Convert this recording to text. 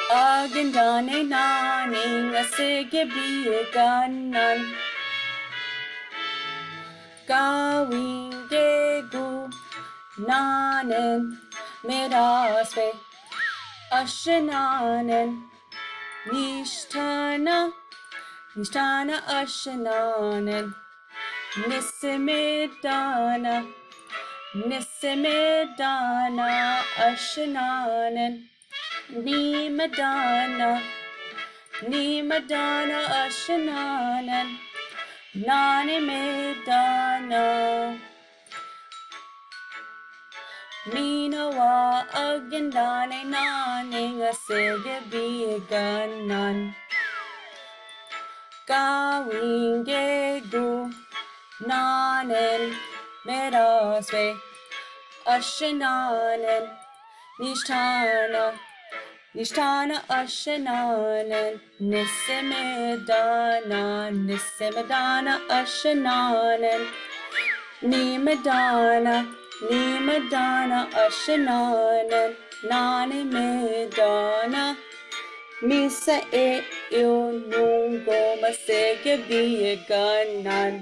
Agindan nenaaniing asigibii'iganan. Gawing mirasve ashinanen. Nishtana ashinanen. Nisimidana ashinanen. Nimadana ashinanen. Nanimidana. Minawa Agindan nenaaniing asigibiiganan. Gawing mirasve ashinanen. Nishtana ashinanen. Nisimidana ashinanen. Nimadana ashinanen. Nanimidana. Misa e nungo asigibiiganan.